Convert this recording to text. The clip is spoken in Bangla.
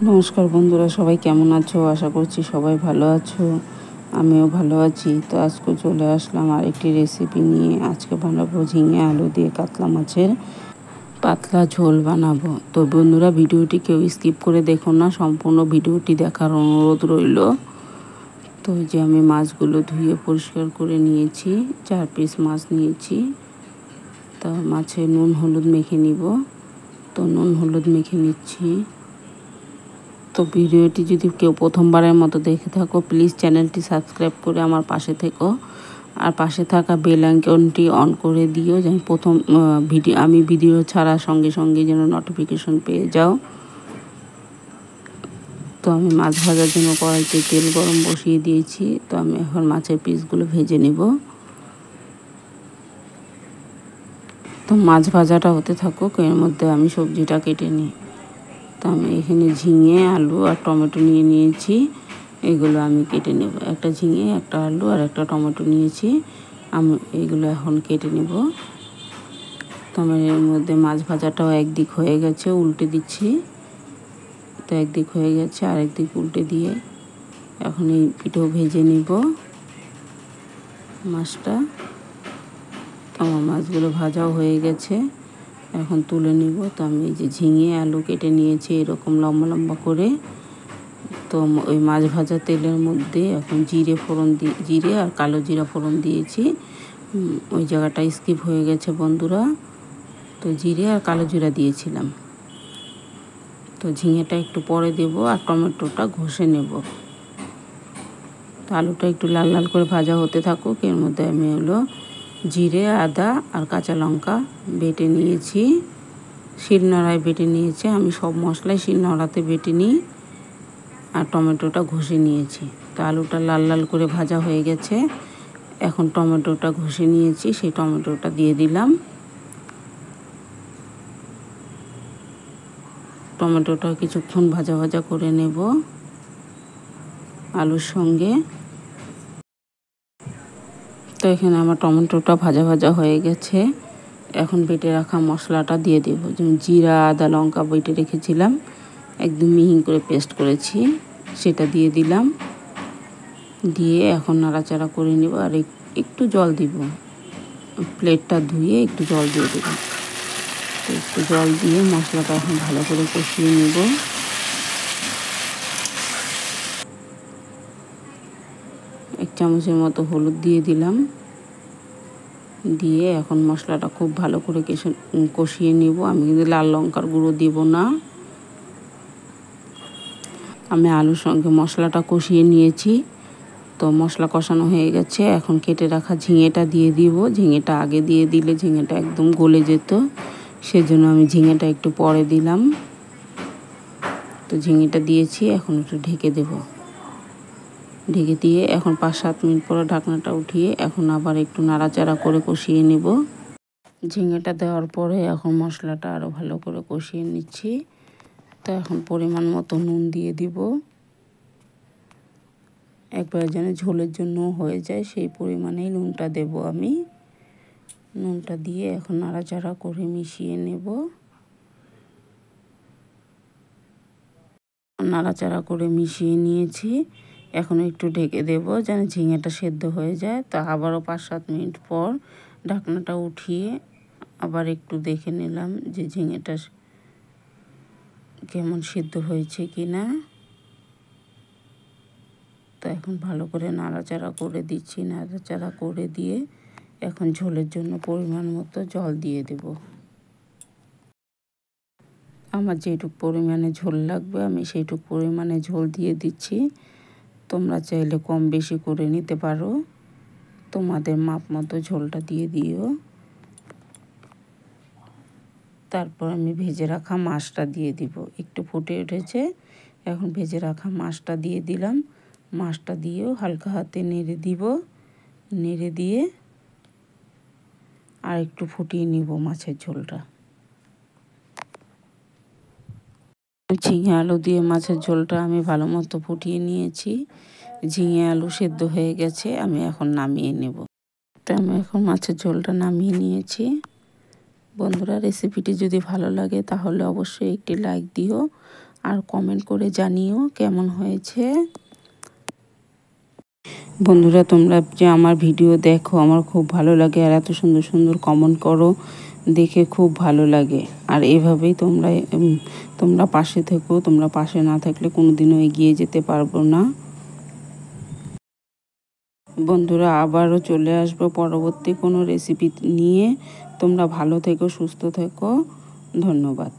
নমস্কার বন্ধুরা, সবাই কেমন আছো? আশা করছি সবাই ভালো আছো। আমিও ভালো আছি। তো আজকে চলে আসলাম আরেকটি রেসিপি নিয়ে। আজকে বানাবো ঝিঙে আলু দিয়ে কাতলা মাছের পাতলা ঝোল বানাবো। তো বন্ধুরা, ভিডিওটি কেউ স্কিপ করে দেখো না, সম্পূর্ণ ভিডিওটি দেখার অনুরোধ রইল। তো যে আমি মাছগুলো ধুয়ে পরিষ্কার করে নিয়েছি, 4 পিস মাছ নিয়েছি। তা মাছে নুন হলুদ মেখে নিব। তো নুন হলুদ মেখে নিচ্ছি। তো ভিডিওটি যদি কেউ প্রথমবারের মতো দেখে থাকো, প্লিজ চ্যানেলটি সাবস্ক্রাইব করে আমার পাশে থেকো। আর পাশে থাকা বেল আইকনটি অন করে দিও, যেন আমি ভিডিও ছাড়ার সঙ্গে সঙ্গে যেন নোটিফিকেশন পেয়ে যাও। তো আমি মাছ ভাজার জন্য কড়াইতে তেল গরম বসিয়ে দিয়েছি। তো আমি এখন মাছের পিসগুলো ভেজে নিব। তো মাছ ভাজাটা হতে থাকুক, এর মধ্যে আমি সবজিটা কেটে নিই। তো আমি এখানে ঝিঙে, আলু আর টমেটো নিয়ে নিয়েছি। এগুলো আমি কেটে নেব। একটা ঝিঙে, একটা আলু আর একটা টমেটো নিয়েছি। আমি এগুলো এখন কেটে নেব। তো আমার এর মধ্যে মাছ ভাজাটাও একদিক হয়ে গেছে, উল্টে দিচ্ছি। তো একদিক হয়ে গেছে, আরেক দিক উল্টে দিয়ে এখন এই পিঠেও ভেজে নিব মাছটা। তো আমার মাছগুলো ভাজাও হয়ে গেছে, এখন তুলে নিব। তো আমি এই যে ঝিঙে আলু কেটে নিয়েছি এরকম লম্বা লম্বা করে। তো ওই মাছ ভাজা তেলের মধ্যে এখন জিরে আর কালো জিরা ফোড়ন দিয়েছি। ওই জায়গাটা স্কিপ হয়ে গেছে বন্ধুরা। তো জিরে আর কালো জিরা দিয়েছিলাম। তো ঝিঙেটা একটু পরে দেব আর টমেটোটা ঘষে নেব। তো আলুটা একটু লাল লাল করে ভাজা হতে থাকুক, এর মধ্যে আমি জিরে, আদা আর কাঁচা লঙ্কা বেটে নিয়েছি। শিলনোড়ায় বেটে নিয়েছি। আমি সব মশলাই শিলনোড়াতে বেটে নিই। আর টমেটোটা ঘষে নিয়েছি। তো আলুটা লাল লাল করে ভাজা হয়ে গেছে। এখন টমেটোটা ঘষে নিয়েছি, সেই টমেটোটা দিয়ে দিলাম। টমেটোটা কিছুক্ষণ ভাজা ভাজা করে নেব আলুর সঙ্গে। তো এখানে আমার টমেটোটা ভাজা ভাজা হয়ে গেছে। এখন বেটে রাখা মশলাটা দিয়ে দেব। যেমন জিরা, আদা, লঙ্কা বেটে রেখেছিলাম, একদম মিহি করে পেস্ট করেছি, সেটা দিয়ে দিলাম। দিয়ে এখন নাড়াচাড়া করে নেব। আর একটু জল দিব, প্লেটটা ধুয়ে একটু জল দিয়ে দেব। একটু জল দিয়ে মশলাটা এখন ভালো করে কষিয়ে নেব। এক চামচের মতো হলুদ দিয়ে দিলাম। দিয়ে এখন মশলাটা খুব ভালো করে কষিয়ে নেব। আমি কিন্তু লাল লঙ্কার গুঁড়ো দিব না। আমি আলুর সঙ্গে মশলাটা কষিয়ে নিয়েছি। তো মশলা কষানো হয়ে গেছে, এখন কেটে রাখা ঝিঙেটা দিয়ে দিব। ঝিঙেটা আগে দিয়ে দিলে ঝিঙেটা একদম গলে যেত, সেজন্য আমি ঝিঙেটা একটু পরে দিলাম। তো ঝিঙেটা দিয়েছি, এখন একটু ঢেকে দেব। ঢেকে দিয়ে এখন 5-7 মিনিট পরে ঢাকনাটা উঠিয়ে এখন আবার একটু নাড়াচাড়া করে কষিয়ে নেব। ঝিঙেটা দেওয়ার পরে এখন মশলাটা আরও ভালো করে কষিয়ে নিচ্ছি। তো এখন পরিমাণ মতো নুন দিয়ে দিব। একবার যেন ঝোলের জন্য হয়ে যায় সেই পরিমাণেই নুনটা দেব আমি। নুনটা দিয়ে এখন নাড়াচাড়া করে মিশিয়ে নেব। নাড়াচাড়া করে মিশিয়ে নিয়েছি, এখন একটু ঢেকে দেব যেন ঝিঙেটা সেদ্ধ হয়ে যায়। তো আবারও 5-7 মিনিট পর ঢাকনাটা উঠিয়ে আবার একটু দেখে নিলাম যে ঝিঙেটা কেমন সিদ্ধ হয়েছে কি না। তো এখন ভালো করে নাড়াচাড়া করে দিচ্ছি। নাড়াচাড়া করে দিয়ে এখন ঝোলের জন্য পরিমাণ মতো জল দিয়ে দেব। আমার যেটুকু পরিমাণে ঝোল লাগবে আমি সেইটুকু পরিমাণে ঝোল দিয়ে দিচ্ছি। তোমরা চাইলে কম বেশি করে নিতে পারো, তোমাদের মাপ মতো ঝোলটা দিয়ে দিও। তারপর আমি ভেজে রাখা মাছটা দিয়ে দিব। একটু ফুটে উঠেছে, এখন ভেজে রাখা মাছটা দিয়ে দিলাম। মাছটা দিয়েও হালকা হাতে নেড়ে দিব। নেড়ে দিয়ে আর একটু ফুটিয়ে নিব মাছের ঝোলটা। ঝিঙে আলু দিয়ে মাছের ঝোলটা আমি ভালো মতো ফুটিয়ে নিয়েছি। ঝিঙে আলু সেদ্ধ হয়ে গেছে, আমি এখন নামিয়ে নেব। তো আমি এখন মাছের ঝোলটা নামিয়ে নিয়েছি। বন্ধুরা, রেসিপিটি যদি ভালো লাগে তাহলে অবশ্যই একটি লাইক দিও আর কমেন্ট করে জানিও কেমন হয়েছে। বন্ধুরা, তোমরা যে আমার ভিডিও দেখো আমার খুব ভালো লাগে, আর এত সুন্দর সুন্দর কমেন্ট করো, দেখে খুব ভালো লাগে। আর এভাবেই তোমরা পাশে থেকো, তোমরা পাশে না থাকলে কোনোদিনও এগিয়ে যেতে পারবো না। বন্ধুরা, আবারও চলে আসবো পরবর্তী কোনো রেসিপি নিয়ে। তোমরা ভালো থেকো, সুস্থ থেকো। ধন্যবাদ।